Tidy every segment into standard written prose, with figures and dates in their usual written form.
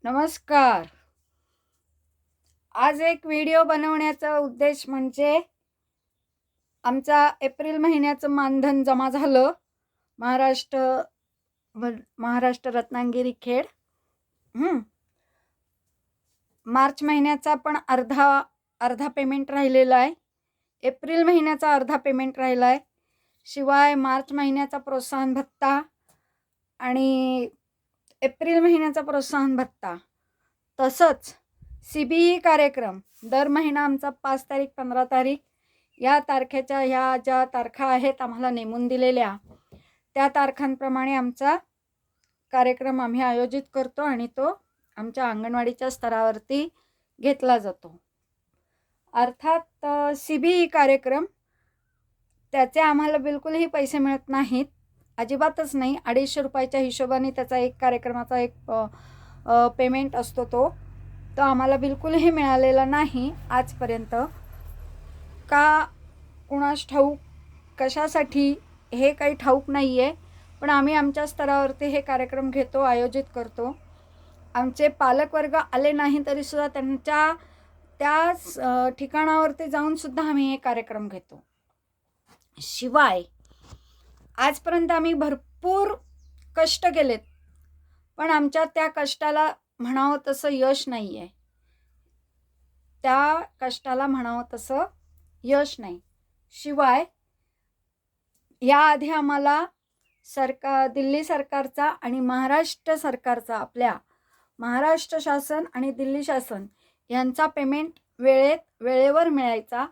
नमस्कार. आज एक व्हिडिओ बनवण्याचा उद्देश म्हणजे आमचा एप्रिल महिन्याचं मानधन जमा झालं. महाराष्ट्र रत्नागिरी खेड. मार्च महिन्याचा पण अर्धा पेमेंट राहिलेला आहे. एप्रिल महिन्याचा अर्धा पेमेंट राहिला आहे. शिवाय मार्च महिन्याचा प्रोत्साहन भत्ता आणि एप्रिल महिन्याचा प्रोत्साहन भत्ता, तसंच CBE कार्यक्रम दर महिना आमचा 5 तारीख 15 तारीख या तारखेच्या ह्या ज्या तारखा आहेत आम्हाला नेमून दिलेल्या, त्या तारखांप्रमाणे आमचा कार्यक्रम आम्ही आयोजित करतो आणि तो आमच्या अंगणवाडीच्या स्तरावरती घेतला जातो. अर्थात CBE कार्यक्रम त्याचे आम्हाला बिलकुलही पैसे मिळत नाहीत, अजिबातच नाही. 250 रुपयाच्या हिशोबाने त्याचा एक कार्यक्रमाचा एक पेमेंट असतो. तो आम्हाला बिलकुलही मिळालेला नाही आजपर्यंत. का कुणास ठाऊक, कशासाठी हे काही ठाऊक नाही आहे. पण आम्ही आमच्या स्तरावरती हे कार्यक्रम घेतो, आयोजित करतो. आमचे पालकवर्ग आले नाही तरीसुद्धा त्यांच्या त्याच ठिकाणावरती जाऊनसुद्धा आम्ही हे कार्यक्रम घेतो. शिवाय आजपर्यंत आम्ही भरपूर कष्ट केलेत, पण आमच्या त्या कष्टाला म्हणावं तसं यश नाही आहे. त्या कष्टाला म्हणावं तसं यश नाही. शिवाय याआधी आम्हाला दिल्ली सरकारचा आणि महाराष्ट्र सरकारचा, आपल्या महाराष्ट्र शासन आणि दिल्ली शासन यांचा पेमेंट वेळेवर मिळायचा.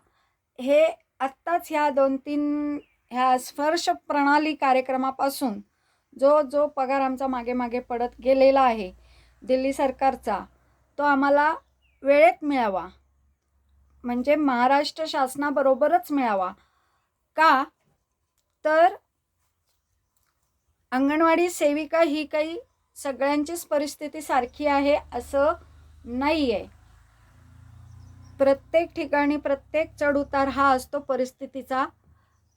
हे आत्ताच ह्या 2-3 ह्या स्पर्श प्रणाली कार्यक्रमापासून जो पगार आमचा मागे पडत गेलेला आहे दिल्ली सरकारचा, तो आम्हाला वेळेत मिळावा, म्हणजे महाराष्ट्र शासनाबरोबरच मिळावा. का तर अंगणवाडी सेविका ही काही सगळ्यांचीच परिस्थिती सारखी आहे असं नाही आहे. प्रत्येक ठिकाणी प्रत्येक चढउतार हा असतो परिस्थितीचा.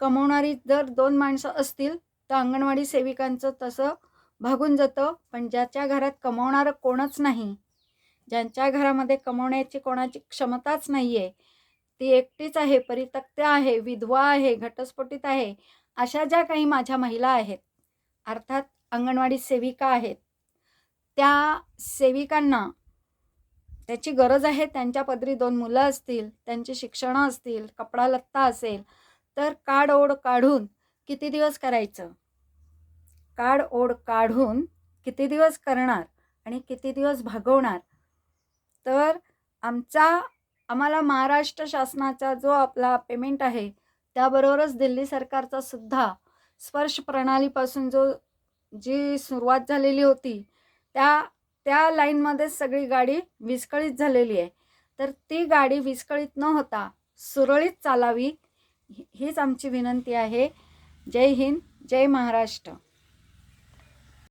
कमवणारी जर 2 माणसं असतील तर अंगणवाडी सेविकांचं तसं भागून जातं. पण ज्याच्या घरात कमवणारं कोणच नाही, ज्यांच्या घरामध्ये कमवण्याची कोणाची क्षमताच नाही आहे, ती एकटीच आहे, परित्यक्त आहे, विधवा आहे, घटस्फोटित आहे, अशा ज्या काही माझ्या महिला आहेत, अर्थात अंगणवाडी सेविका आहेत, त्या सेविकांना त्याची गरज आहे. त्यांच्या पदरी 2 मुलं असतील, त्यांची शिक्षणं असतील, कपडा लत्ता असेल, तर काढओढ काढून किती दिवस करायचं? काढओढ काढून किती दिवस करणार आणि किती दिवस भागवणार? तर आम्हाला महाराष्ट्र शासनाचा जो आपला पेमेंट आहे त्याबरोबरच दिल्ली सरकारचा सुद्धा स्पर्श प्रणालीपासून जी सुरुवात झालेली होती त्या लाईनमध्येच सगळी गाडी विस्कळीत झालेली आहे. तर ती गाडी विस्कळीत न होता सुरळीत चालावी हीच आमची विनंती आहे. जय हिंद, जय महाराष्ट्र.